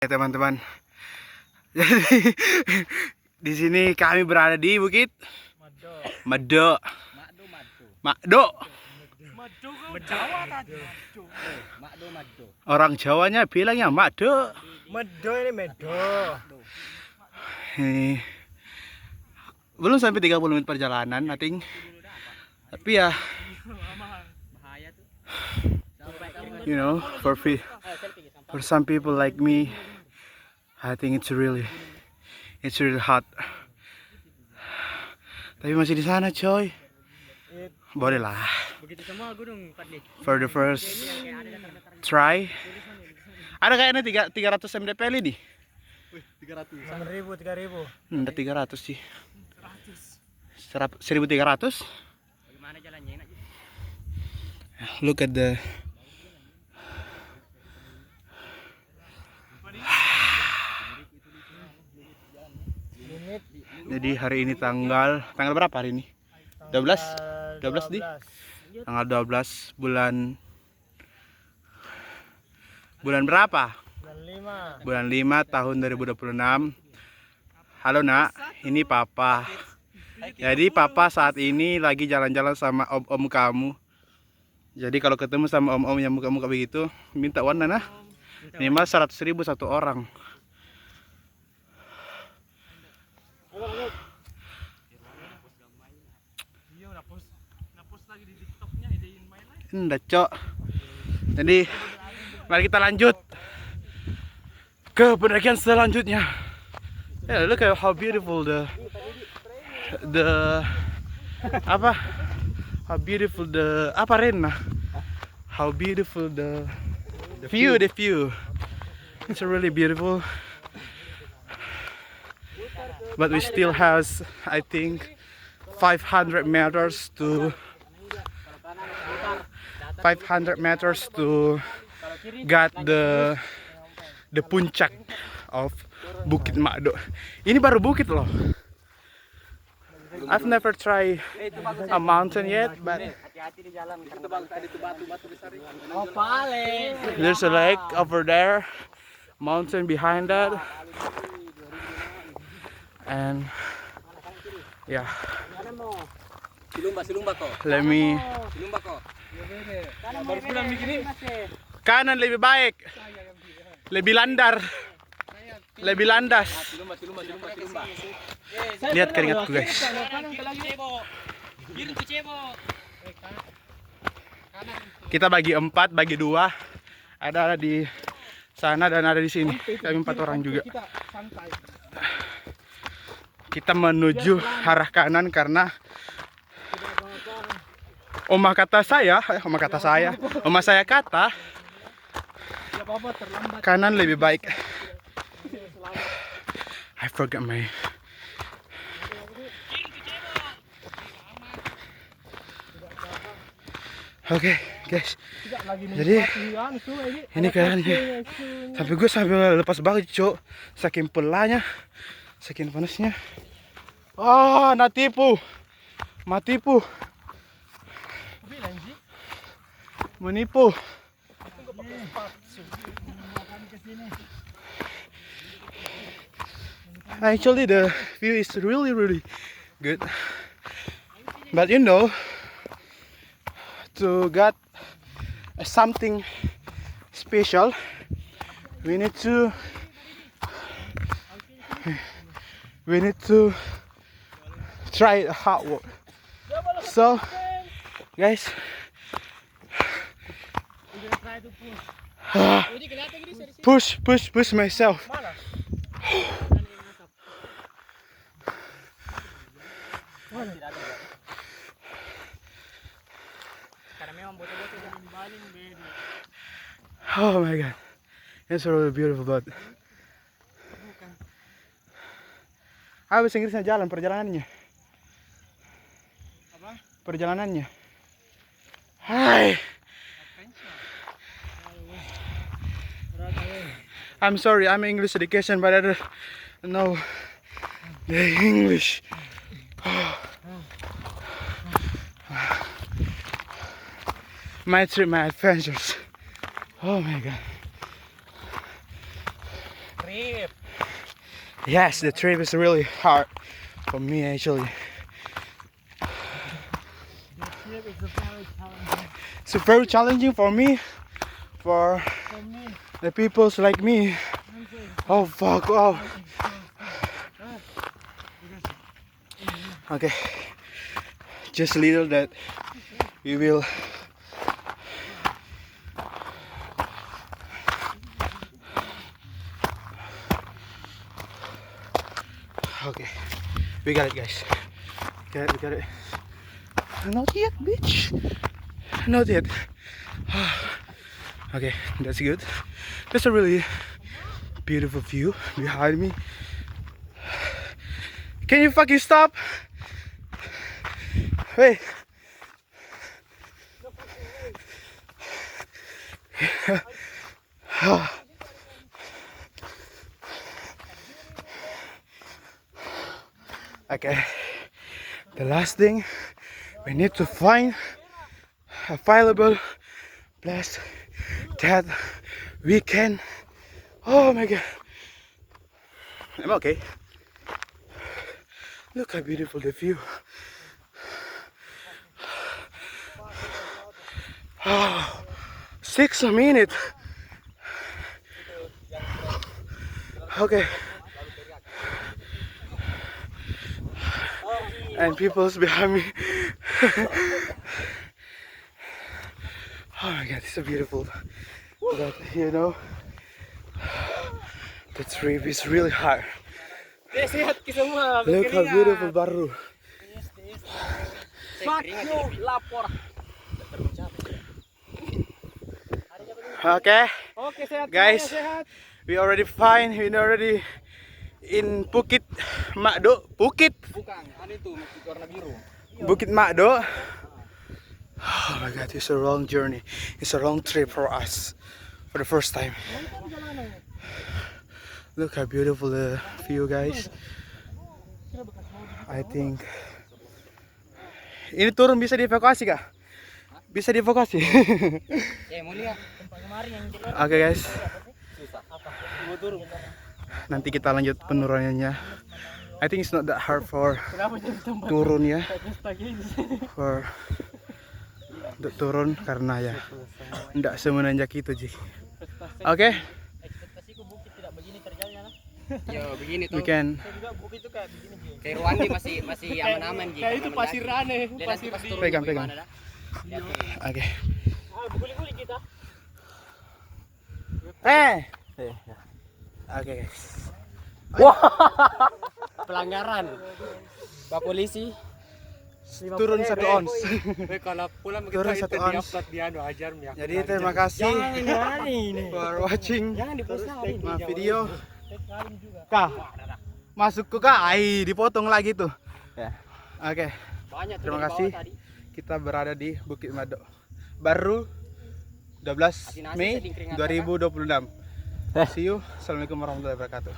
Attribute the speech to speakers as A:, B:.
A: Ya teman-teman, jadi di sini kami berada di Bukit Mado. Makdo. Orang Jawanya bilangnya Makdo.
B: Medo ini Medo.
A: Ini belum sampai 30 menit perjalanan, nothing. Tapi ya, you know, for some people like me, I think it's really hot. Tapi masih di sana, coy. Boleh lah. For the first try. Ada kayaknya 300 mdpl ini.
B: 3.000.
A: Enggak 300 sih. 1.300. Look at the Jadi hari ini tanggal berapa hari ini? 12 di tanggal 12 bulan berapa? Bulan 5 tahun 2026. Halo Nak, ini Papa. Jadi Papa saat ini lagi jalan-jalan sama om-om kamu. Jadi kalau ketemu sama om-om yang muka-muka begitu, minta warna nah. Minimal 100.000 satu orang. Enggak, Cok. Jadi mari kita lanjut ke pendakian selanjutnya. Yeah, look at how beautiful the Rena. How beautiful the view. It's really beautiful. But we still has, I think, 500 meters to get the puncak of Bukit Makdo. Ini baru bukit loh. I've never tried a mountain yet, but there's a lake over there, mountain behind that, and yeah. Let me. Kanan lebih baik, lebih landas. Lihat keringatku guys. Kita bagi 4, bagi 2. Ada di sana dan ada di sini. Kami 4 orang juga. Kita menuju arah kanan karena oma saya kata kanan lebih baik. I forgot my. Oke, guys. Jadi ini keadaannya. Sampai gue sambil lepas banget, Cok. Saking pelanya, saking panasnya. Matipu. Menipu. Actually the view is really good, but you know, to get something special we need to try hard work. So guys, push myself. Oh my god, it's really beautiful, but bahasa Inggrisnya perjalanannya. Hai. I'm sorry, I'm English education, but I don't know the English. My trip, my adventures. Oh my god.
B: trip.
A: Yes, the trip is really hard for me actually.
B: The trip is very challenging
A: It's very challenging for me, for
B: for me.
A: the peoples like me. Oh fuck off. Okay, just little that we will. Okay, we got it, guys. We got it. Not yet, bitch. Not yet. Okay, that's good. That's a really beautiful view behind me. Can you fucking stop? Wait. Okay, the last thing, we need to find a viable place that we can. Oh my god, I'm okay. Look how beautiful the view. Oh, 6 minutes. Okay. And people's behind me. Oh my god, it's so beautiful. But you know, the trip is really hard. Look how beautiful Baru.
B: Fuck you, lapor.
A: Okay,
B: Oke, sehat
A: guys,
B: sehat.
A: we already in Bukit Makdo.
B: Bukan, ada itu warna biru.
A: Bukit Makdo. Oh my god, it's a long journey. It's a long trip for us for the first time. Look how beautiful the view, guys. I think ini turun bisa dievakuasi kah? Bisa dievakuasi.
B: Mau lihat tempat kemarin yang
A: Oke, guys.
B: susah. Apa? Mau turun.
A: Nanti kita lanjut penurunannya. I think it's not that hard for turun ya. For untuk turun karena ya tidak semenanjak itu Ji. Oke.
B: Ekspektasiku bukit tidak begini terjalnya lah. Yo, begini tuh.
A: We can.
B: Saya juga bukit itu kayak begini Ji. Kayak Rwandi masih aman-aman Ji. Kayak itu pasir aneh, pasir di.
A: Pegang. Oke.
B: Guling-guling kita.
A: Oke, guys.
B: Wah. Pelanggaran. Pak polisi.
A: Turun 1 ons.
B: Kalau pulang
A: Turun 1 ons. Jadi terima kasih for watching my video. Kah, masuk ke kah? Ai, dipotong lagi tuh. Ya. Oke. Terima kasih. Kita berada di Bukit Makdo. Baru 12 Mei 2026. See you. Assalamualaikum warahmatullahi wabarakatuh.